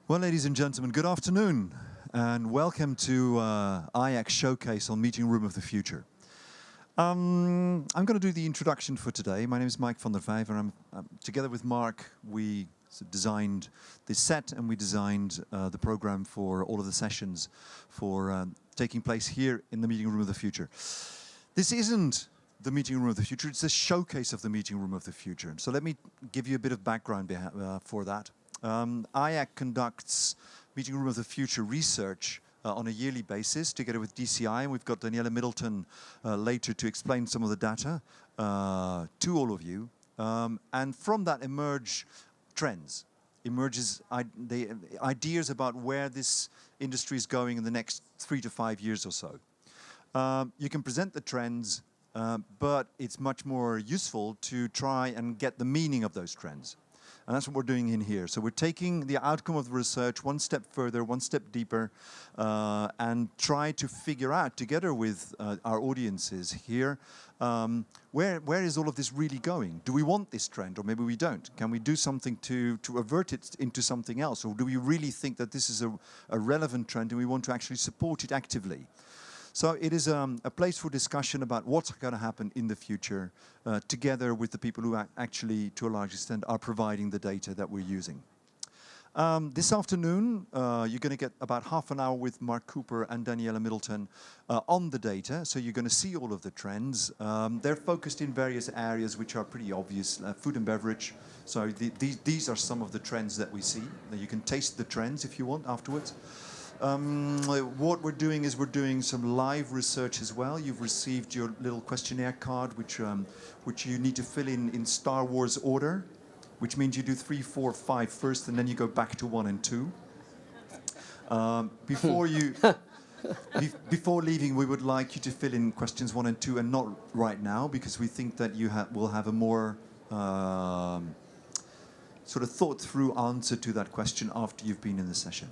Well, ladies and gentlemen, good afternoon and welcome to IACC Showcase on Meeting Room of the Future. I'm going to do the introduction for today. My name is Mike van der Vijver. Together with Mark, we designed this set and we designed the program for all of the sessions for taking place here in the Meeting Room of the Future. This isn't the Meeting Room of the Future, it's a showcase of the Meeting Room of the Future. So let me give you a bit of background for that. IACC conducts Meeting Room of the Future research on a yearly basis together with DCI, and we've got Daniella Middleton later to explain some of the data to all of you. And from that emerge trends, the ideas about where this industry is going in the next 3 to 5 years or so. You can present the trends, but it's much more useful to try and get the meaning of those trends. And that's what we're doing in here. So we're taking the outcome of the research one step further, one step deeper, and try to figure out, together with our audiences here, where is all of this really going? Do we want this trend, or maybe we don't? Can we do something to avert it into something else? Or do we really think that this is a relevant trend and we want to actually support it actively? So it is a place for discussion about what's going to happen in the future, together with the people who actually, to a large extent, are providing the data that we're using. This afternoon, you're going to get about half an hour with Mark Cooper and Daniella Middleton on the data. So you're going to see all of the trends. They're focused in various areas which are pretty obvious. Food and beverage. So these are some of the trends that we see. You can taste the trends if you want afterwards. What we're doing is we're doing some live research as well. You've received your little questionnaire card, which you need to fill in Star Wars order, which means you do 3, 4, 5 first, and then you go back to 1 and 2. Before leaving, we would like you to fill in questions 1 and 2, and not right now, because we think that you will have a more sort of thought-through answer to that question after you've been in the session.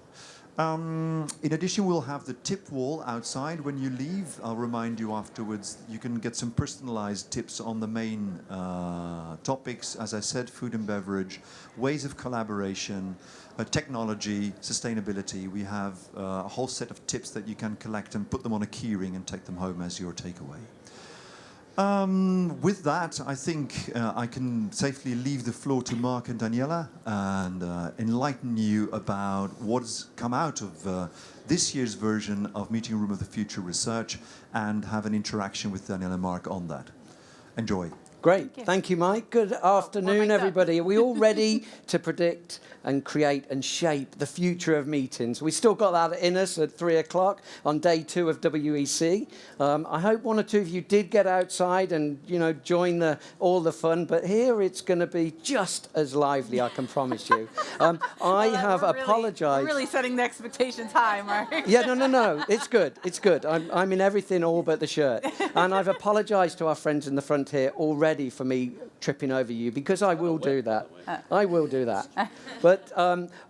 In addition, we'll have the tip wall outside. When you leave, I'll remind you afterwards, you can get some personalized tips on the main topics. As I said, food and beverage, ways of collaboration, technology, sustainability. We have a whole set of tips that you can collect and put them on a keyring and take them home as your takeaway. With that, I think I can safely leave the floor to Mark and Daniella and enlighten you about what's come out of this year's version of Meeting Room of the Future research and have an interaction with Daniella and Mark on that. Enjoy. Great. Thank you, Mike. Good afternoon, everybody. Are we all ready to predict and create and shape the future of meetings? We still got that in us at 3 o'clock on day 2 of WEC. I hope 1 or 2 of you did get outside and, join all the fun. But here it's going to be just as lively, I can promise you. I have apologized. We're really setting the expectations high, Mark. Yeah, no. It's good. It's good. I'm in everything all but the shirt. And I've apologized to our friends in the front here already for me tripping over you, because I will do that. I will do that. But,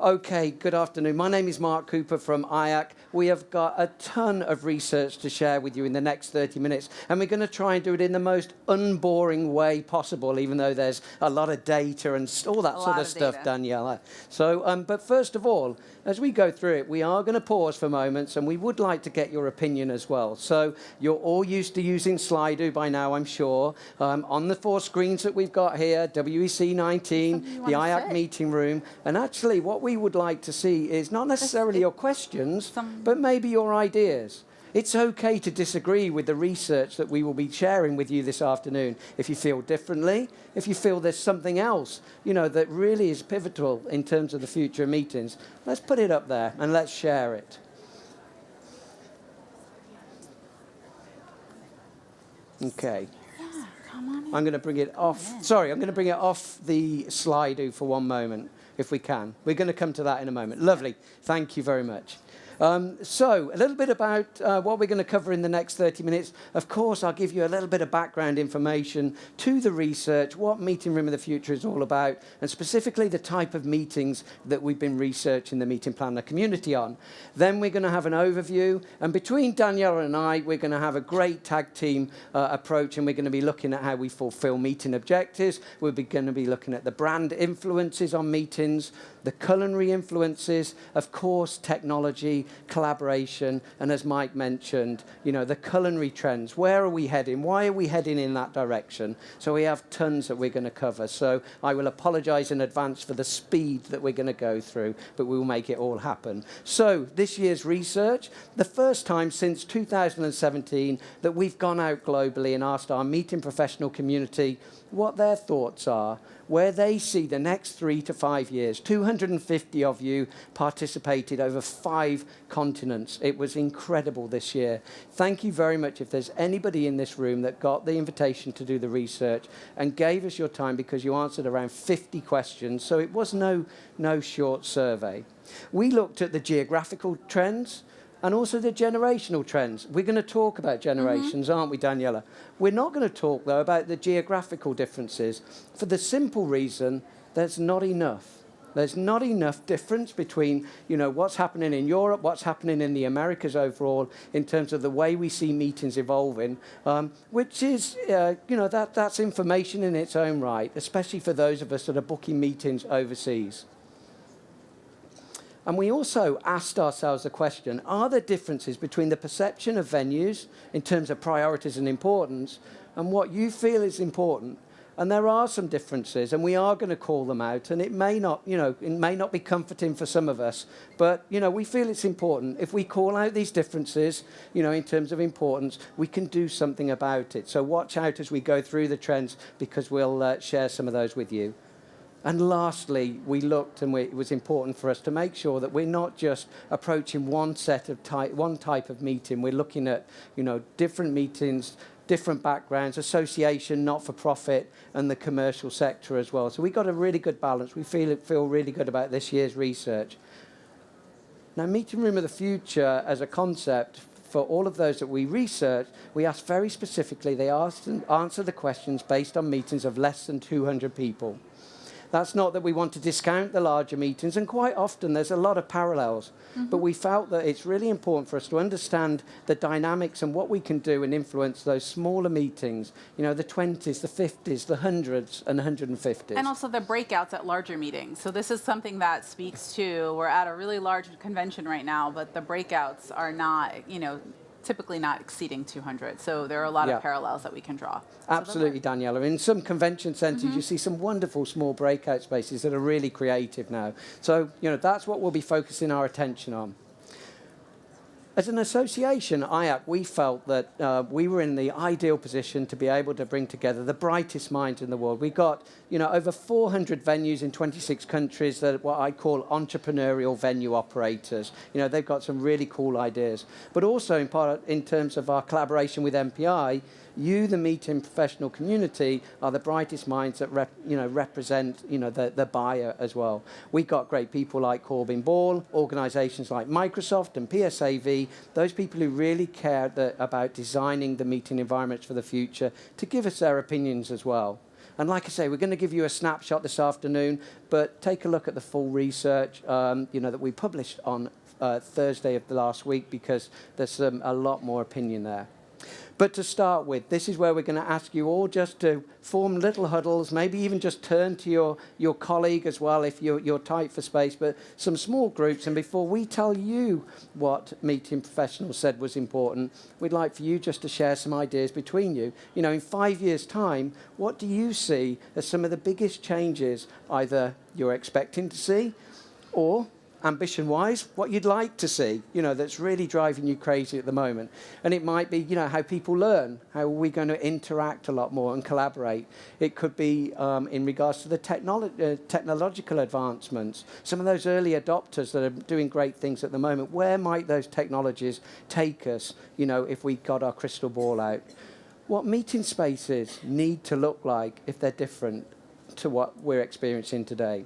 okay, good afternoon. My name is Mark Cooper from IACC. We have got a ton of research to share with you in the next 30 minutes, and we're going to try and do it in the most unboring way possible, even though there's a lot of data and all that sort of stuff, Daniella. So, but first of all, as we go through it, we are going to pause for moments, and we would like to get your opinion as well. So you're all used to using Slido by now, I'm sure. On the 4 screens that we've got here, WEC19, the IACC meeting room, and actually what we would like to see is not necessarily your questions, but maybe your ideas. It's okay to disagree with the research that we will be sharing with you this afternoon. If you feel differently, if you feel there's something else, that really is pivotal in terms of the future of meetings, let's put it up there and let's share it. Okay. Yeah, come on in. I'm going to bring it off. Sorry, I'm going to bring it off the Slido for one moment, if we can. We're going to come to that in a moment. Lovely. Thank you very much. So a little bit about what we're going to cover in the next 30 minutes. Of course, I'll give you a little bit of background information to the research, what Meeting Room of the Future is all about, and specifically the type of meetings that we've been researching the meeting planner community on. Then we're going to have an overview, and between Daniella and I, we're going to have a great tag team approach, and we're going to be looking at how we fulfill meeting objectives. We're going to be looking at the brand influences on meetings, the culinary influences, of course, technology, collaboration, and as Mike mentioned, the culinary trends. Where are we heading? Why are we heading in that direction? So we have tons that we're going to cover. So I will apologize in advance for the speed that we're going to go through, but we will make it all happen. So this year's research, the first time since 2017 that we've gone out globally and asked our meeting professional community what their thoughts are, where they see the next 3 to 5 years. 250 of you participated over 5 continents. It was incredible this year. Thank you very much if there's anybody in this room that got the invitation to do the research and gave us your time, because you answered around 50 questions, so it was no short survey. We looked at the geographical trends and also the generational trends. We're going to talk about generations, aren't we, Daniella? We're not going to talk, though, about the geographical differences for the simple reason there's not enough. There's not enough difference between, what's happening in Europe, what's happening in the Americas overall, in terms of the way we see meetings evolving, which is, that's information in its own right, especially for those of us that are booking meetings overseas. And we also asked ourselves the question, are there differences between the perception of venues in terms of priorities and importance and what you feel is important? And there are some differences, and we are going to call them out, and it may not, it may not be comforting for some of us, but, we feel it's important. If we call out these differences, in terms of importance, we can do something about it. So watch out as we go through the trends, because we'll share some of those with you. And lastly, we looked, and it was important for us to make sure that we're not just approaching one type of meeting. We're looking at, different meetings, different backgrounds, association, not-for-profit, and the commercial sector as well. So we got a really good balance. We feel really good about this year's research. Now, Meeting Room of the Future as a concept, for all of those that we researched, we asked very specifically, they asked and answered the questions based on meetings of less than 200 people. That's not that we want to discount the larger meetings, and quite often there's a lot of parallels. But we felt that it's really important for us to understand the dynamics and what we can do and influence those smaller meetings, the 20s, the 50s, the 100s and 150s. And also the breakouts at larger meetings. So this is something that speaks to, we're at a really large convention right now, but the breakouts are not, typically not exceeding 200. So there are a lot of parallels that we can draw. Absolutely, Daniella. In some convention centres, you see some wonderful small breakout spaces that are really creative now. So, that's what we'll be focusing our attention on. As an association, IACC, we felt that we were in the ideal position to be able to bring together the brightest minds in the world. We've got, over 400 venues in 26 countries that are what I call entrepreneurial venue operators. They've got some really cool ideas. But also, in terms of our collaboration with MPI, you, the meeting professional community, are the brightest minds that represent the buyer as well. We've got great people like Corbin Ball, organisations like Microsoft and PSAV, those people who really care about designing the meeting environments for the future, to give us their opinions as well. And like I say, we're going to give you a snapshot this afternoon, but take a look at the full research that we published on Thursday of the last week, because there's a lot more opinion there. But to start with, this is where we're going to ask you all just to form little huddles, maybe even just turn to your colleague as well if you're tight for space, but some small groups. And before we tell you what meeting professionals said was important, we'd like for you just to share some ideas between you. In 5 years' time, what do you see as some of the biggest changes either you're expecting to see, or ambition-wise, what you'd like to see, that's really driving you crazy at the moment. And it might be, how people learn, how are we going to interact a lot more and collaborate. It could be in regards to the technological advancements, some of those early adopters that are doing great things at the moment. Where might those technologies take us, if we got our crystal ball out? What meeting spaces need to look like if they're different to what we're experiencing today?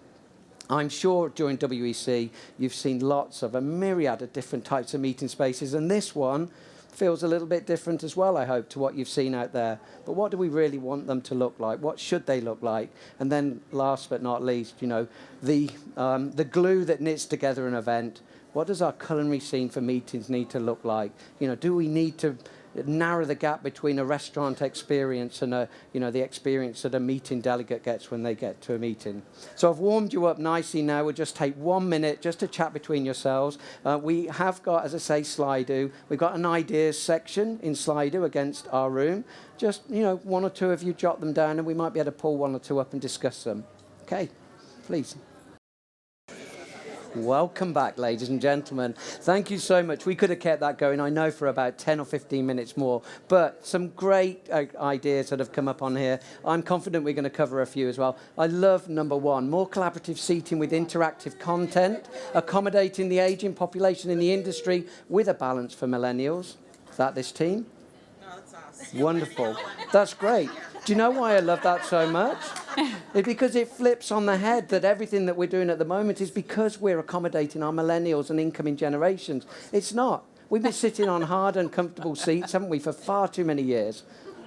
I'm sure during WEC you've seen lots of a myriad of different types of meeting spaces, and this one feels a little bit different as well, I hope, to what you've seen out there. But what do we really want them to look like? What should they look like? And then last but not least, you know, the glue that knits together an event. What does our culinary scene for meetings need to look like? You know, do we need to narrow the gap between a restaurant experience and the experience that a meeting delegate gets when they get to a meeting? So I've warmed you up nicely now. We'll just take 1 minute just to chat between yourselves. We have got, as I say, Slido. We've got an ideas section in Slido against our room. Just, you know, 1 or 2 of you jot them down and we might be able to pull 1 or 2 up and discuss them. Okay, please. Welcome back, ladies and gentlemen. Thank you so much. We could have kept that going, I know, for about 10 or 15 minutes more, but some great ideas that have come up on here. I'm confident we're going to cover a few as well. I love number 1, more collaborative seating with interactive content, accommodating the ageing population in the industry with a balance for millennials. Is that this team? No, that's us. Wonderful. That's great. Do you know why I love that so much? It's because it flips on the head that everything that we're doing at the moment is because we're accommodating our millennials and incoming generations. It's not. We've been sitting on hard and comfortable seats, haven't we, for far too many years.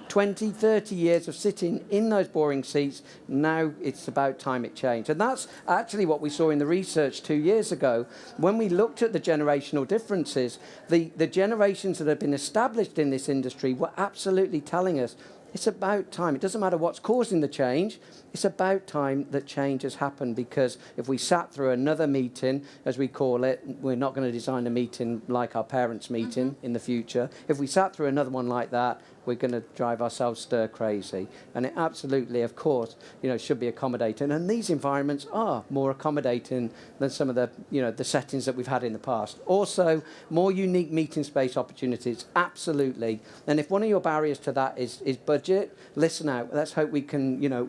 20, 30 years of sitting in those boring seats. Now it's about time it changed. And that's actually what we saw in the research 2 years ago. When we looked at the generational differences, the generations that have been established in this industry were absolutely telling us it's about time. It doesn't matter what's causing the change. It's about time that change has happened, because if we sat through another meeting, as we call it, we're not going to design a meeting like our parents' meeting in the future. If we sat through another one like that, we're going to drive ourselves stir crazy. And it absolutely, of course, you know, should be accommodating. And these environments are more accommodating than some of the, you know, the settings that we've had in the past. Also, more unique meeting space opportunities, absolutely. And if one of your barriers to that is budget, listen out. Let's hope we can, you know,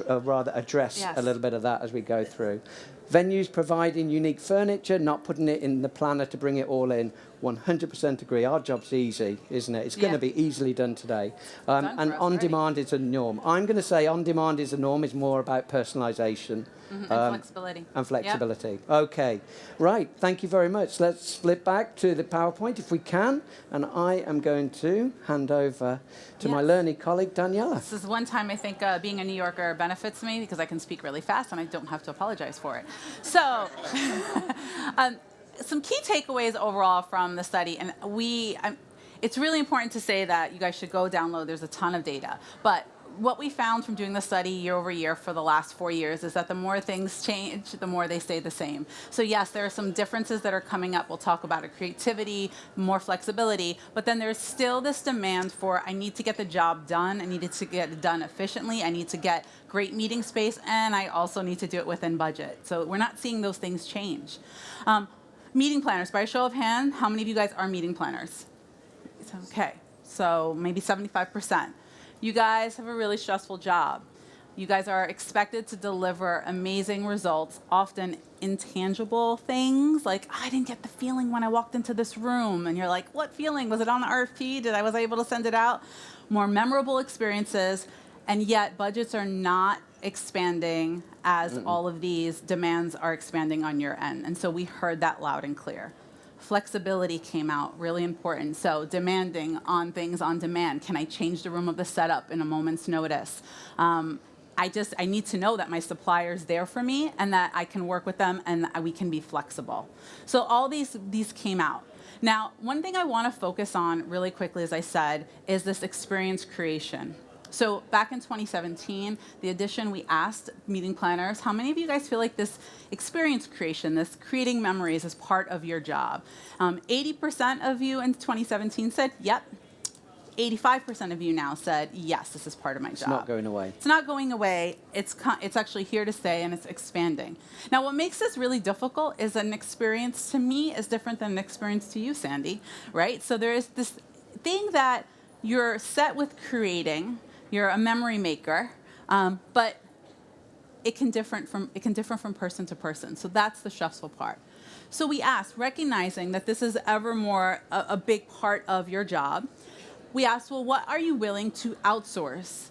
rather address a little bit of that as we go through. Venues providing unique furniture, not putting it in the planner to bring it all in. 100% agree. Our job's easy, isn't it? It's going to be easily done today. And on-demand is a norm. I'm going to say on-demand is a norm, is more about personalisation. And flexibility. And flexibility. Yep. Okay. Right. Thank you very much. Let's flip back to the PowerPoint if we can. And I am going to hand over to my learning colleague, Daniella. This is one time I think being a New Yorker benefits me, because I can speak really fast and I don't have to apologize for it. So some key takeaways overall from the study. And it's really important to say that you guys should go download. There's a ton of data. But what we found from doing the study year over year for the last 4 years is that the more things change, the more they stay the same. So yes, there are some differences that are coming up. We'll talk about it, creativity, more flexibility, but then there's still this demand for, I need to get the job done. I need it to get it done efficiently. I need to get great meeting space, and I also need to do it within budget. So we're not seeing those things change. Meeting planners, by a show of hands, how many of you guys are meeting planners? Okay, so maybe 75%. You guys have a really stressful job. You guys are expected to deliver amazing results, often intangible things, like, I didn't get the feeling when I walked into this room. And you're like, what feeling? Was it on the RFP? Was I able to send it out? More memorable experiences, and yet budgets are not expanding as all of these demands are expanding on your end. And so we heard that loud and clear. Flexibility came out, really important. So demanding on things on demand. Can I change the room of the setup in a moment's notice? I need to know that my supplier's there for me and that I can work with them and we can be flexible. So all these came out. Now, one thing I want to focus on really quickly, as I said, is this experience creation. So back in 2017, the edition, we asked meeting planners, how many of you guys feel like this experience creation, this creating memories is part of your job? 80% of you in 2017 said, yep. 85% of you now said, yes, this is part of my job. It's not going away. It's not going away. It's actually here to stay, and it's expanding. Now, what makes this really difficult is an experience to me is different than an experience to you, Sandy, right? So there is this thing that you're set with creating. You're a memory maker, but it can differ from person to person. So that's the stressful part. So we asked, recognizing that this is ever more a big part of your job, we asked, well, what are you willing to outsource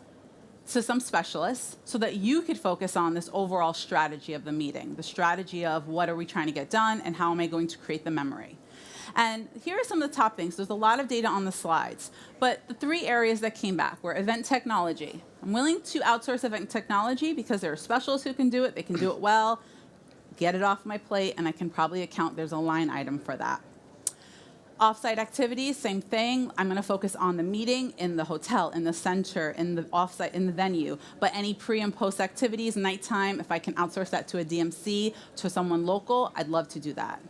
to some specialists so that you could focus on this overall strategy of the meeting, the strategy of what are we trying to get done and how am I going to create the memory. And here are some of the top things. There's a lot of data on the slides, but the 3 areas that came back were event technology. I'm willing to outsource event technology because there are specialists who can do it. They can do it well. Get it off my plate, and I can probably account there's a line item for that. Offsite activities, same thing. I'm going to focus on the meeting in the hotel, in the center, in the offsite, in the venue. But any pre and post activities, nighttime, if I can outsource that to a DMC, to someone local, I'd love to do that.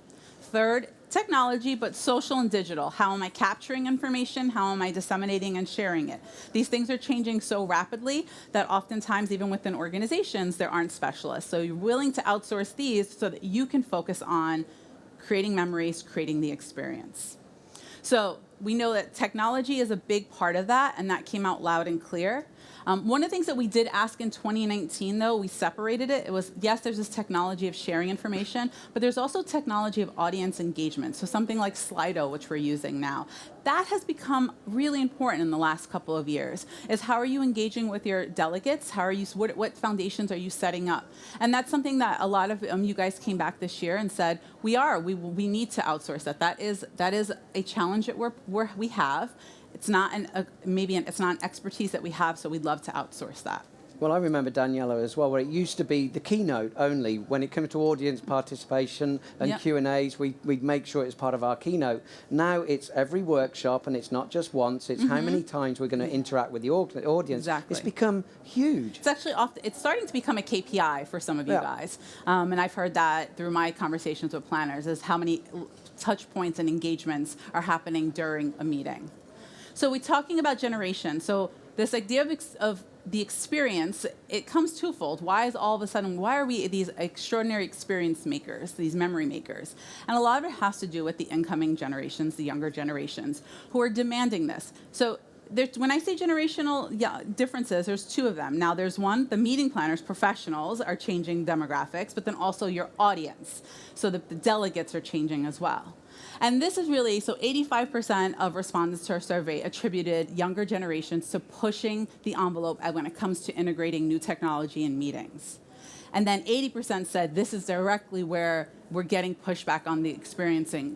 Third, technology, but social and digital. How am I capturing information? How am I disseminating and sharing it? These things are changing so rapidly that oftentimes, even within organizations, there aren't specialists. So you're willing to outsource these so that you can focus on creating memories, creating the experience. So we know that technology is a big part of that, and that came out loud and clear. One of the things that we did ask in 2019, though, we separated it. It was, yes, there's this technology of sharing information, but there's also technology of audience engagement. So something like Slido, which we're using now. That has become really important in the last couple of years, is how are you engaging with your delegates? How are you, what foundations are you setting up? And that's something that a lot of you guys came back this year and said, we need to outsource that. That is a challenge that we have. It's not it's not an expertise that we have, so we'd love to outsource that. Well, I remember Daniella as well, where it used to be the keynote only. When it came to audience participation and Q&As, we'd make sure it was part of our keynote. Now it's every workshop, and it's not just once. It's how many times we're going to interact with the audience. Exactly. It's become huge. It's actually it's starting to become a KPI for some of you guys. And I've heard that through my conversations with planners, is how many touch points and engagements are happening during a meeting. So we're talking about generation. So this idea of the experience, it comes twofold. Why are we these extraordinary experience makers, these memory makers? And a lot of it has to do with the incoming generations, the younger generations, who are demanding this. So when I say generational differences, there's 2 of them. Now there's one, the meeting planners, professionals are changing demographics, but then also your audience. So the delegates are changing as well. And this is really, so 85% of respondents to our survey attributed younger generations to pushing the envelope when it comes to integrating new technology in meetings. And then 80% said this is directly where we're getting pushback on the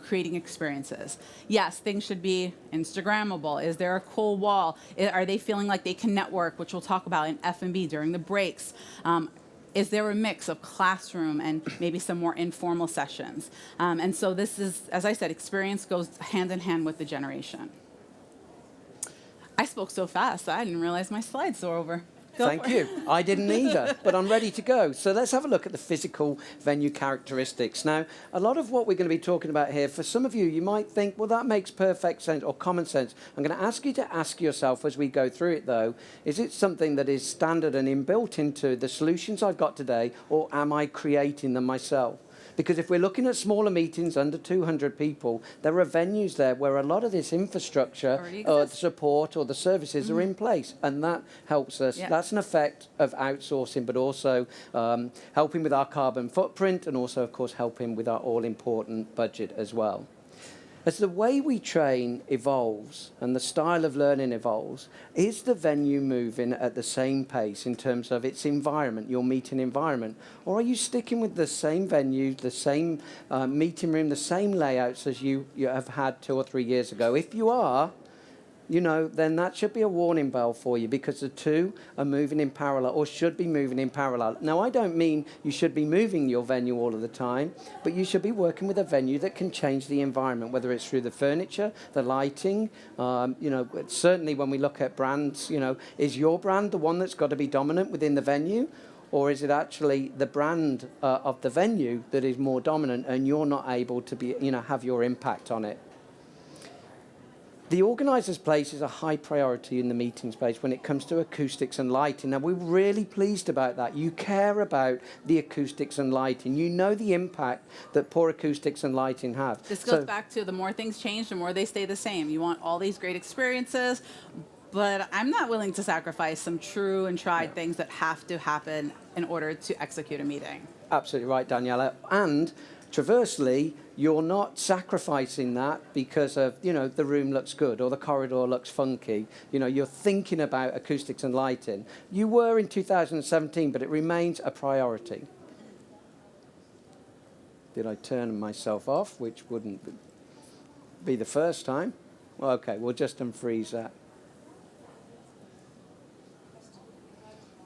creating experiences. Yes, things should be Instagrammable. Is there a cool wall? Are they feeling like they can network, which we'll talk about in F&B during the breaks? Is there a mix of classroom and maybe some more informal sessions? And so this is, as I said, experience goes hand in hand with the generation. I spoke so fast, I didn't realize my slides were over. Thank you. I didn't either, but I'm ready to go. So let's have a look at the physical venue characteristics. Now, a lot of what we're going to be talking about here, for some of you, you might think, well, that makes perfect sense or common sense. I'm going to ask you to ask yourself as we go through it, though, is it something that is standard and inbuilt into the solutions I've got today, or am I creating them myself? Because if we're looking at smaller meetings under 200 people, there are venues there where a lot of this infrastructure or the support or the services are in place, and that helps us. Yeah. That's an effect of outsourcing, but also helping with our carbon footprint, and also, of course, helping with our all-important budget as well. As the way we train evolves and the style of learning evolves, is the venue moving at the same pace in terms of its environment, your meeting environment? Or are you sticking with the same venue, the same meeting room, the same layouts as you have had 2 or 3 years ago? If you are, then that should be a warning bell for you, because the 2 are moving in parallel, or should be moving in parallel. Now, I don't mean you should be moving your venue all of the time, but you should be working with a venue that can change the environment, whether it's through the furniture, the lighting. Certainly when we look at brands, is your brand the one that's got to be dominant within the venue? Or is it actually the brand of the venue that is more dominant, and you're not able to be, have your impact on it? The organiser's place is a high priority in the meeting space when it comes to acoustics and lighting. Now, we're really pleased about that. You care about the acoustics and lighting. You know the impact that poor acoustics and lighting have. This goes back to the more things change, the more they stay the same. You want all these great experiences, but I'm not willing to sacrifice some true and tried things that have to happen in order to execute a meeting. Absolutely right, Daniella. And Traversely, you're not sacrificing that because of, the room looks good or the corridor looks funky. You're thinking about acoustics and lighting. You were in 2017, but it remains a priority. Did I turn myself off, which wouldn't be the first time? Well, okay, we'll just unfreeze that.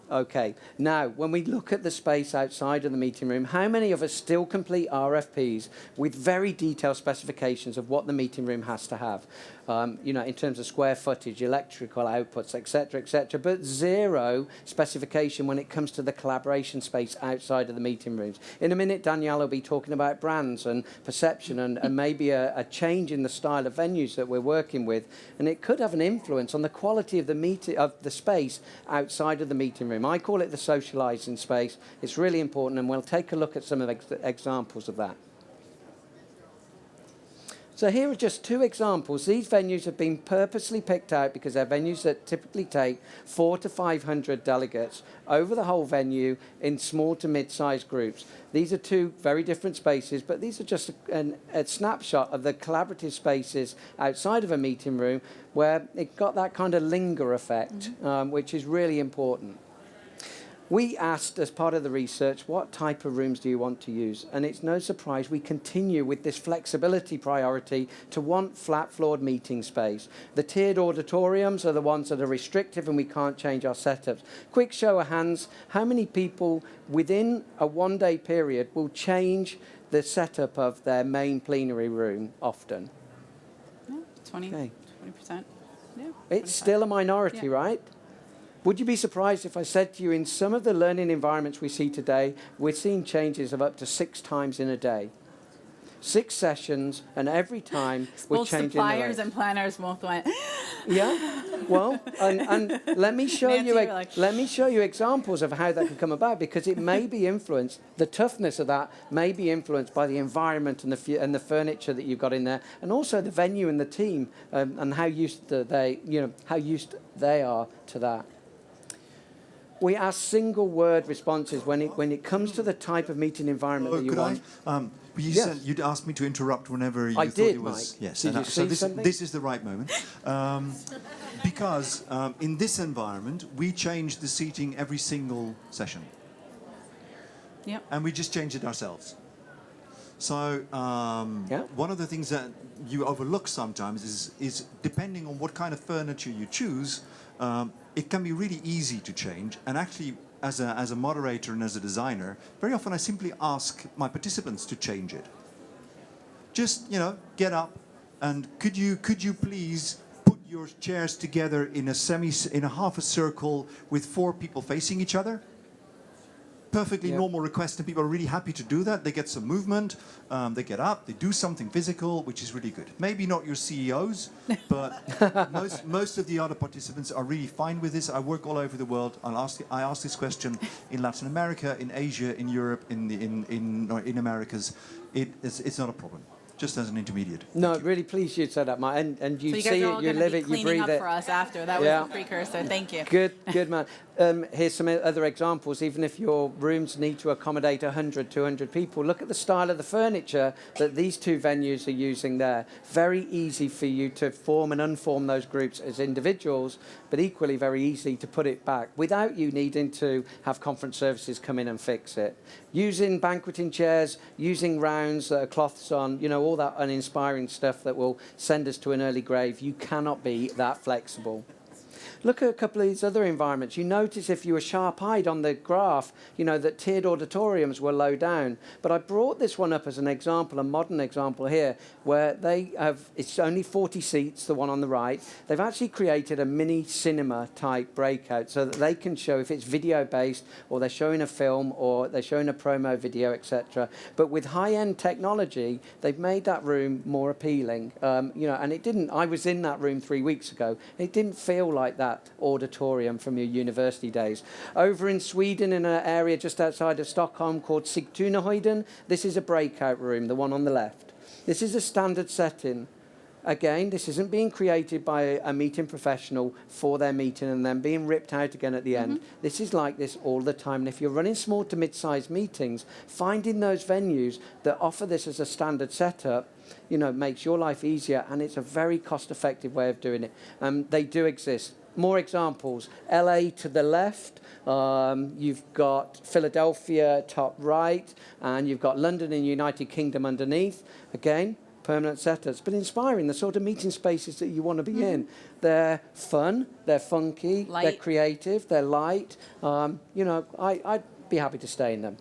Okay, now when we look at the space outside of the meeting room, how many of us still complete RFPs with very detailed specifications of what the meeting room has to have? In terms of square footage, electrical outputs, etc., but zero specification when it comes to the collaboration space outside of the meeting rooms. In a minute, Daniella will be talking about brands and perception and maybe a change in the style of venues that we're working with, and it could have an influence on the quality of the space outside of the meeting room. I call it the socialising space. It's really important, and we'll take a look at some of the examples of that. So here are just two examples. These venues have been purposely picked out because they're venues that typically take 400 to 500 delegates over the whole venue in small to mid-sized groups. These are two very different spaces, but these are just a snapshot of the collaborative spaces outside of a meeting room where it got that kind of linger effect, which is really important. We asked, as part of the research, what type of rooms do you want to use? And it's no surprise we continue with this flexibility priority to want flat-floored meeting space. The tiered auditoriums are the ones that are restrictive and we can't change our setups. Quick show of hands, how many people within a one-day period will change the setup of their main plenary room often? Yeah, 20%. Okay. Yeah, it's still a minority, right? Would you be surprised if I said to you, in some of the learning environments we see today, we're seeing changes of up to 6 times in a day? 6 sessions, and every time we're both changing suppliers and planners both went. Yeah, well, and let me show you examples of how that can come about, because it may be influenced. The toughness of that may be influenced by the environment and the furniture that you've got in there, and also the venue and the team, and how used they are to that. We ask single word responses when it comes to the type of meeting environment that you want. Said you'd asked me to interrupt whenever you thought it was. Mike. Yes, Did you see something? This is the right moment. Because in this environment, we change the seating every single session. Yep. And we just change it ourselves. So one of the things that you overlook sometimes is depending on what kind of furniture you choose, it can be really easy to change. And actually, as a moderator and as a designer, very often I simply ask my participants to change it. Just, get up and could you please put your chairs together in a half a circle with 4 people facing each other? Perfectly normal request, and people are really happy to do that. They get some movement, they get up, they do something physical, which is really good. Maybe not your CEOs, but most of the other participants are really fine with this. I work all over the world. I ask this question in Latin America, in Asia, in Europe, in Americas. It's not a problem. Just as an intermediate. No, really pleased you said that, Mike. And you see it, you live it, you breathe it. Cleaning up for us after. That was the precursor. Thank you. Good man. Here's some other examples. Even if your rooms need to accommodate 100, 200 people, look at the style of the furniture that these 2 venues are using there. Very easy for you to form and unform those groups as individuals, but equally very easy to put it back without you needing to have conference services come in and fix it. Using banqueting chairs, using rounds that are cloths on, all that uninspiring stuff that will send us to an early grave. You cannot be that flexible. Look at a couple of these other environments. You notice if you were sharp-eyed on the graph, that tiered auditoriums were low down. But I brought this one up as an example, a modern example here, where it's only 40 seats, the one on the right. They've actually created a mini cinema type breakout so that they can show if it's video-based or they're showing a film or they're showing a promo video, etc. But with high-end technology, they've made that room more appealing. And it didn't, I was in that room 3 weeks ago. It didn't feel like that auditorium from your university days. Over in Sweden, in an area just outside of Stockholm called Sigtunahöjden, this is a breakout room, the one on the left. This is a standard setting. again, this isn't being created by a meeting professional for their meeting and then being ripped out again at the end. This is like this all the time. And if you're running small to mid-sized meetings, finding those venues that offer this as a standard setup, you know, makes your life easier, and it's a very cost-effective way of doing it. They do exist. More examples. LA to the left, you've got Philadelphia top right, and you've got London and United Kingdom underneath. Again, permanent setups, but inspiring, the sort of meeting spaces that you want to be in. They're fun, they're funky, they're creative, they're light. You know, I'd be happy to stay in them.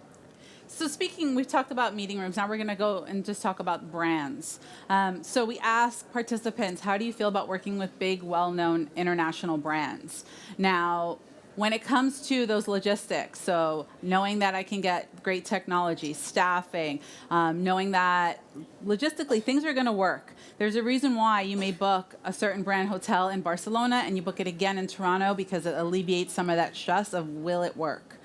So we've talked about meeting rooms. Now we're going to go and just talk about brands. So we asked participants, how do you feel about working with big, well-known international brands? Now, when it comes to those logistics, so knowing that I can get great technology, staffing, knowing that logistically things are going to work. There's a reason why you may book a certain brand hotel in Barcelona and you book it again in Toronto, because it alleviates some of that stress of will it work.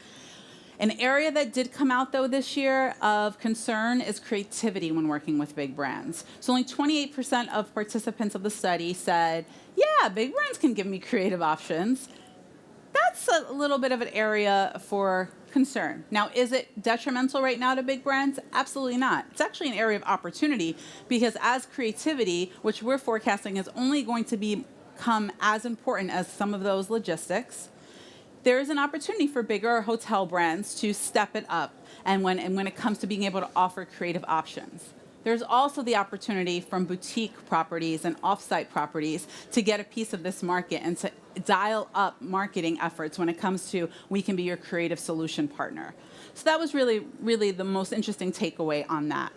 An area that did come out, though, this year of concern is creativity when working with big brands. So only 28% of participants of the study said, yeah, big brands can give me creative options. That's a little bit of an area for concern. Now, is it detrimental right now to big brands? Absolutely not. It's actually an area of opportunity, because as creativity, which we're forecasting is only going to become as important as some of those logistics, there is an opportunity for bigger hotel brands to step it up, and when it comes to being able to offer creative options. There's also the opportunity from boutique properties and off-site properties to get a piece of this market and to dial up marketing efforts when it comes to, we can be your creative solution partner. So that was really, really the most interesting takeaway on that.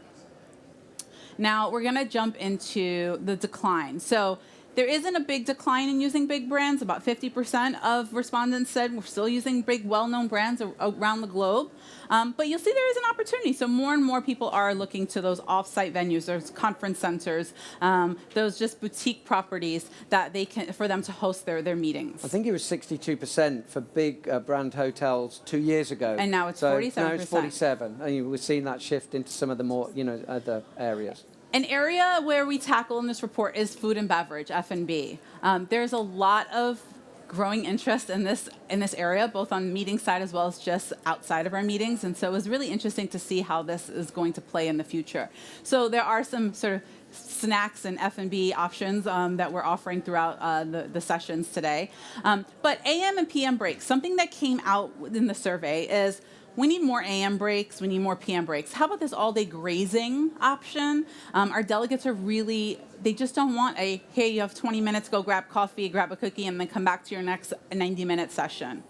Now we're going to jump into the decline. So there isn't a big decline in using big brands. About 50% of respondents said we're still using big, well-known brands around the globe. But you'll see there is an opportunity. So more and more people are looking to those off-site venues, those conference centers, those just boutique properties that they can, for them to host their meetings. I think it was 62% for big brand hotels 2 years ago. And now it's 47%. Now it's 47%. And we're seeing that shift into some of the more, other areas. An area where we tackle in this report is food and beverage, F&B. There's a lot of growing interest in this area, both on the meeting side as well as just outside of our meetings. And so it was really interesting to see how this is going to play in the future. So there are some sort of snacks and F&B options that we're offering throughout the sessions today. But AM and PM breaks, something that came out in the survey is, we need more AM breaks, we need more PM breaks. How about this all-day grazing option? Our delegates are really, they just don't want hey, you have 20 minutes, go grab coffee, grab a cookie, and then come back to your next 90-minute session.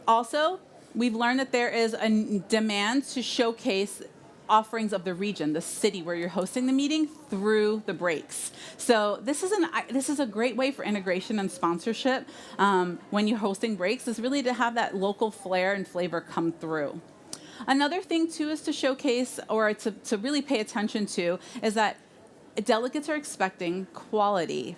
Also, we've learned that there is a demand to showcase offerings of the region, the city where you're hosting the meeting, through the breaks. So this is a great way for integration and sponsorship when you're hosting breaks, is really to have that local flair and flavor come through. Another thing too is to showcase, or to really pay attention to, is that delegates are expecting quality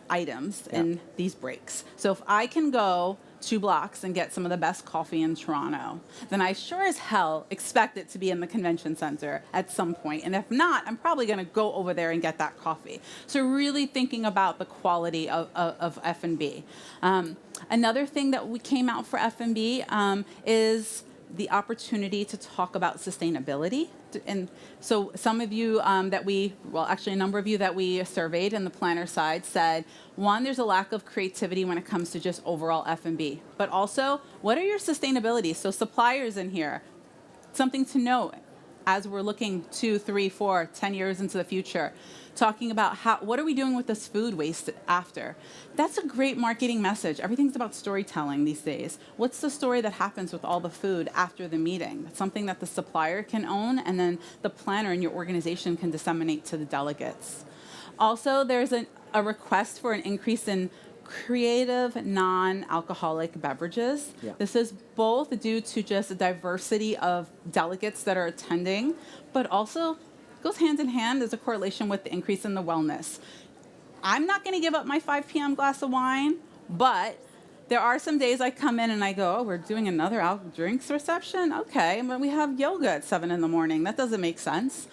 items in these breaks. So if I can go 2 blocks and get some of the best coffee in Toronto, then I sure as hell expect it to be in the convention center at some point. And if not, I'm probably going to go over there and get that coffee. So really thinking about the quality of F&B. Another thing that we came out for F&B is the opportunity to talk about sustainability. And so some of you actually a number of you that we surveyed in the planner side said, one, there's a lack of creativity when it comes to just overall F&B, but also, what are your sustainability? So suppliers in here, something to note as we're looking 2, 3, 4, 10 years into the future, talking about what are we doing with this food waste after? That's a great marketing message. Everything's about storytelling these days. What's the story that happens with all the food after the meeting? That's something that the supplier can own, and then the planner in your organization can disseminate to the delegates. Also, there's a request for an increase in creative non-alcoholic beverages. Yeah. This is both due to just a diversity of delegates that are attending, but also goes hand in hand as a correlation with the increase in the wellness. I'm not going to give up my 5 p.m. glass of wine, but there are some days I come in and I go, oh, we're doing another drinks reception? Okay, but we have yoga at 7 in the morning. That doesn't make sense.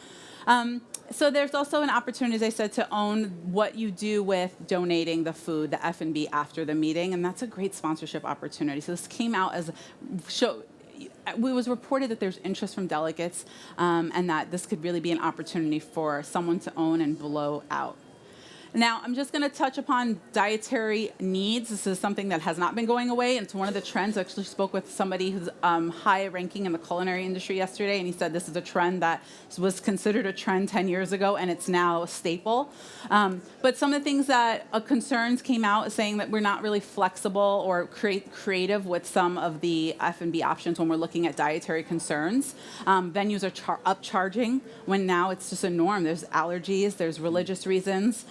So there's also an opportunity, as I said, to own what you do with donating the food, the F&B after the meeting, and that's a great sponsorship opportunity. So this came out as it was reported that there's interest from delegates, and that this could really be an opportunity for someone to own and blow out. Now, I'm just going to touch upon dietary needs. This is something that has not been going away, and it's one of the trends. I actually spoke with somebody who's high ranking in the culinary industry yesterday, and he said this is a trend that was considered a trend 10 years ago, and it's now a staple. But some of the things that concerns came out saying that we're not really flexible or creative with some of the F&B options when we're looking at dietary concerns. Venues are upcharging when now it's just a norm. There's allergies, there's religious reasons.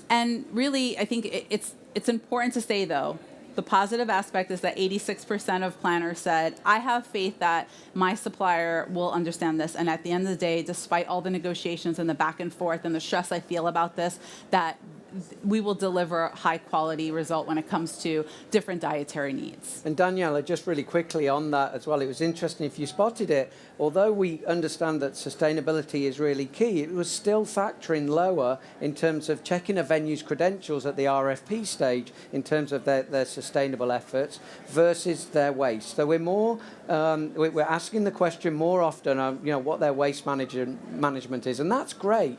And really, I think it's important to say, though, the positive aspect is that 86% of planners said, I have faith that my supplier will understand this. And at the end of the day, despite all the negotiations and the back and forth and the stress I feel about this, that we will deliver a high-quality result when it comes to different dietary needs. And Daniella, just really quickly on that as well, it was interesting if you spotted it, although we understand that sustainability is really key, it was still factoring lower in terms of checking a venue's credentials at the RFP stage in terms of their sustainable efforts versus their waste. So we're more, we're asking the question more often on what their waste management is, and that's great.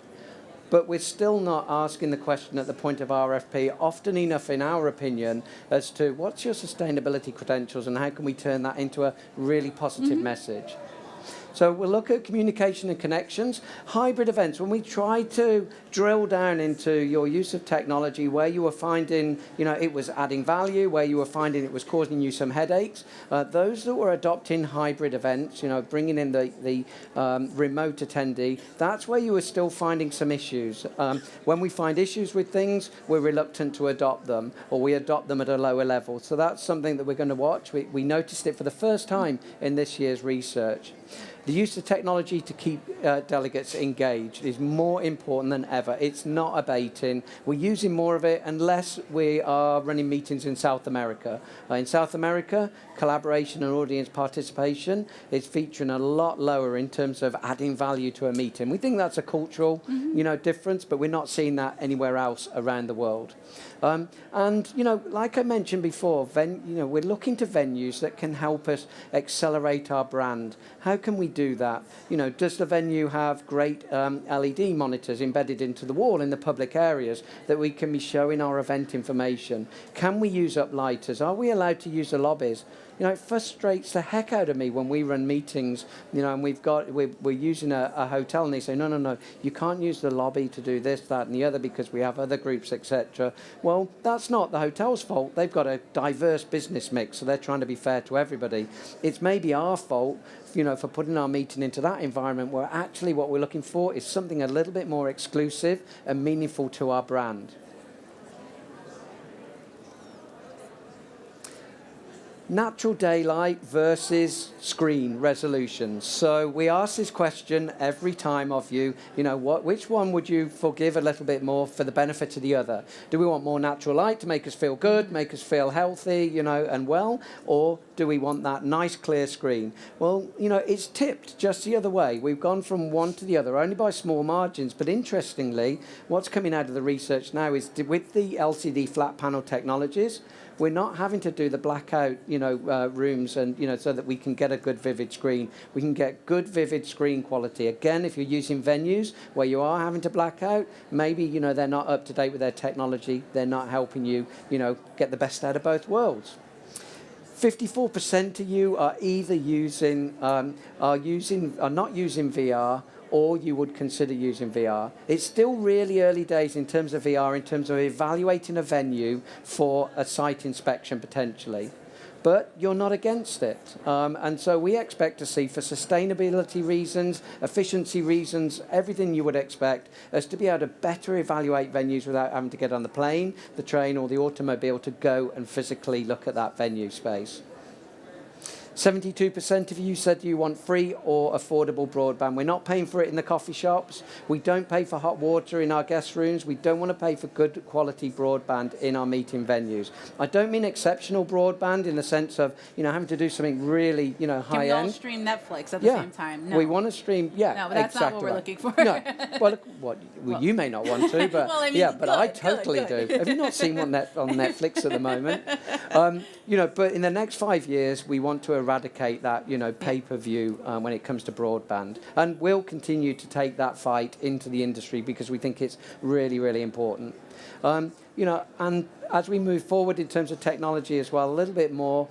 But we're still not asking the question at the point of RFP often enough, in our opinion, as to what's your sustainability credentials and how can we turn that into a really positive message. So we'll look at communication and connections. Hybrid events, when we try to drill down into your use of technology, where you were finding, it was adding value, where you were finding it was causing you some headaches, those that were adopting hybrid events, bringing in the remote attendee, that's where you were still finding some issues. When we find issues with things, we're reluctant to adopt them, or we adopt them at a lower level. So that's something that we're going to watch. We noticed it for the first time in this year's research. The use of technology to keep delegates engaged is more important than ever. It's not abating. We're using more of it unless we are running meetings in South America. In South America, collaboration and audience participation is featuring a lot lower in terms of adding value to a meeting. We think that's a cultural difference, but we're not seeing that anywhere else around the world. And like I mentioned before, we're looking to venues that can help us accelerate our brand. How can we do that? Does the venue have great LED monitors embedded into the wall in the public areas that we can be showing our event information? Can we use uplighters? Are we allowed to use the lobbies? It frustrates the heck out of me when we run meetings, and we're using a hotel, and they say, no, you can't use the lobby to do this, that, and the other because we have other groups, etc. Well, that's not the hotel's fault. They've got a diverse business mix, so they're trying to be fair to everybody. It's maybe our fault, for putting our meeting into that environment where actually what we're looking for is something a little bit more exclusive and meaningful to our brand. Natural daylight versus screen resolution. So we ask this question every time of you, which one would you forgive a little bit more for the benefit of the other? Do we want more natural light to make us feel good, make us feel healthy, and well? Or do we want that nice clear screen? Well, it's tipped just the other way. We've gone from one to the other, only by small margins. But interestingly, what's coming out of the research now is with the LCD flat panel technologies, we're not having to do the blackout, rooms and, so that we can get a good vivid screen. We can get good vivid screen quality. Again, if you're using venues where you are having to black out, maybe, they're not up to date with their technology. They're not helping you, get the best out of both worlds. 54% of you are either are not using VR, or you would consider using VR. It's still really early days in terms of VR, in terms of evaluating a venue for a site inspection potentially. But you're not against it. And so we expect to see, for sustainability reasons, efficiency reasons, everything you would expect, us to be able to better evaluate venues without having to get on the plane, the train, or the automobile to go and physically look at that venue space. 72% of you said you want free or affordable broadband. We're not paying for it in the coffee shops. We don't pay for hot water in our guest rooms. We don't want to pay for good quality broadband in our meeting venues. I don't mean exceptional broadband in the sense of, having to do something really, high Can we all end. stream Netflix at the same time? No. We want to stream, No, but that's exactly not what we're right. looking for. No. Well, you may not want to, but Well, I mean, but I good, totally good. do. Have you not seen one on Netflix at the moment? But in the next 5 years, we want to eradicate that, pay-per-view when it comes to broadband. And we'll continue to take that fight into the industry because we think it's really, really important. And as we move forward in terms of technology as well, a little bit more,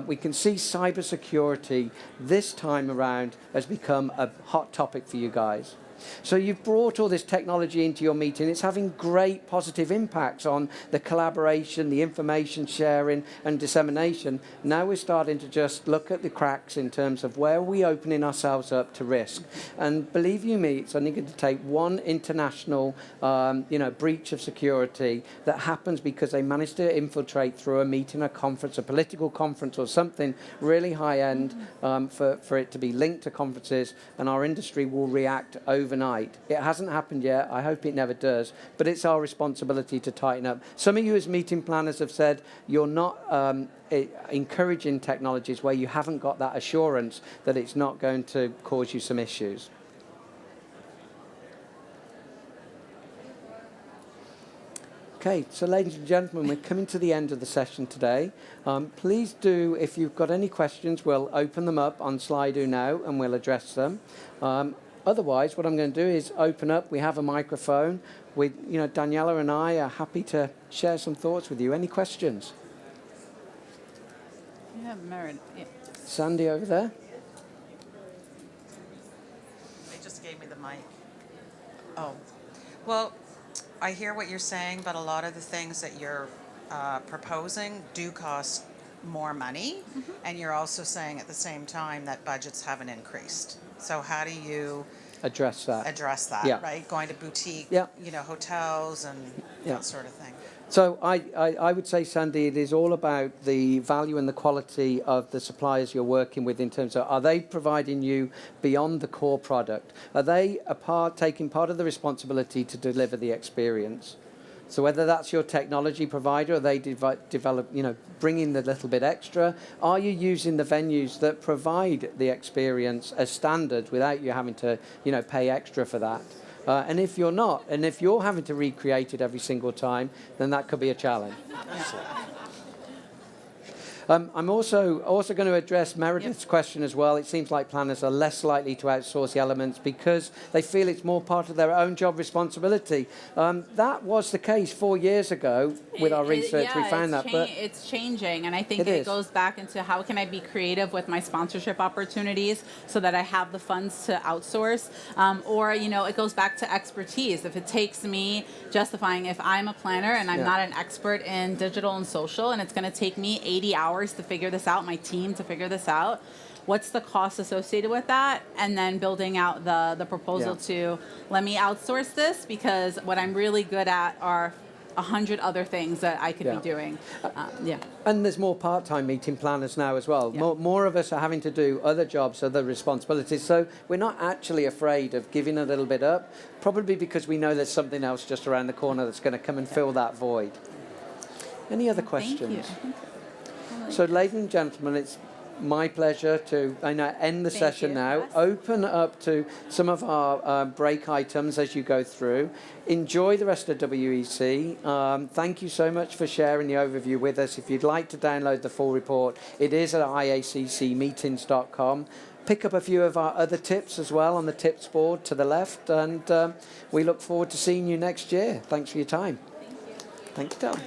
we can see cybersecurity this time around has become a hot topic for you guys. So you've brought all this technology into your meeting. It's having great positive impacts on the collaboration, the information sharing and dissemination. Now we're starting to just look at the cracks in terms of where are we opening ourselves up to risk. And believe you me, it's only going to take one international breach of security that happens because they managed to infiltrate through a meeting, a conference, a political conference or something really high end for it to be linked to conferences, and our industry will react overnight. It hasn't happened yet. I hope it never does. But it's our responsibility to tighten up. Some of you as meeting planners have said you're not encouraging technologies where you haven't got that assurance that it's not going to cause you some issues. Okay, so ladies and gentlemen, we're coming to the end of the session today. Please do, if you've got any questions, we'll open them up on Slido now and we'll address them. Otherwise, what I'm going to do is open up. We have a microphone. Daniella and I are happy to share some thoughts with you. Any questions? Yeah, Meredith. Yeah. Sandy over there. They just gave me the mic. Oh, well, I hear what you're saying, but a lot of the things that you're proposing do cost more money, and you're also saying at the same time that budgets haven't increased. So how do you address that? Yeah. Right? Going to boutique, hotels and that sort of thing. So I would say, Sandy, it is all about the value and the quality of the suppliers you're working with in terms of, are they providing you beyond the core product? Are they taking part of the responsibility to deliver the experience? So whether that's your technology provider, or they develop, bring in the little bit extra, are you using the venues that provide the experience as standard without you having to, pay extra for that? And if you're not, and if you're having to recreate it every single time, then that could be a challenge. I'm also going to address Meredith's question as well. It seems like planners are less likely to outsource the elements because they feel it's more part of their own job responsibility. That was the case 4 years ago with our research. We found that. But it's changing, and I think it goes back into how can I be creative with my sponsorship opportunities so that I have the funds to outsource, or it goes back to expertise. If it takes me justifying, if I'm a planner and I'm not an expert in digital and social, and it's going to take me 80 hours to figure this out, my team to figure this out, what's the cost associated with that? And then building out the proposal to let me outsource this, because what I'm really good at are 100 other things that I could be doing. And there's more part-time meeting planners now as well. More of us are having to do other jobs, other responsibilities. So we're not actually afraid of giving a little bit up, probably because we know there's something else just around the corner that's going to come and fill that void. Any other questions? Thank you. So, ladies and gentlemen, it's my pleasure to end the session now. Yes. Open up to some of our break items as you go through. Enjoy the rest of WEC. Thank you so much for sharing the overview with us. If you'd like to download the full report, it is at iaccmeetings.com. Pick up a few of our other tips as well on the tips board to the left, and we look forward to seeing you next year. Thanks for your time. Thank you. Thank you, Tom.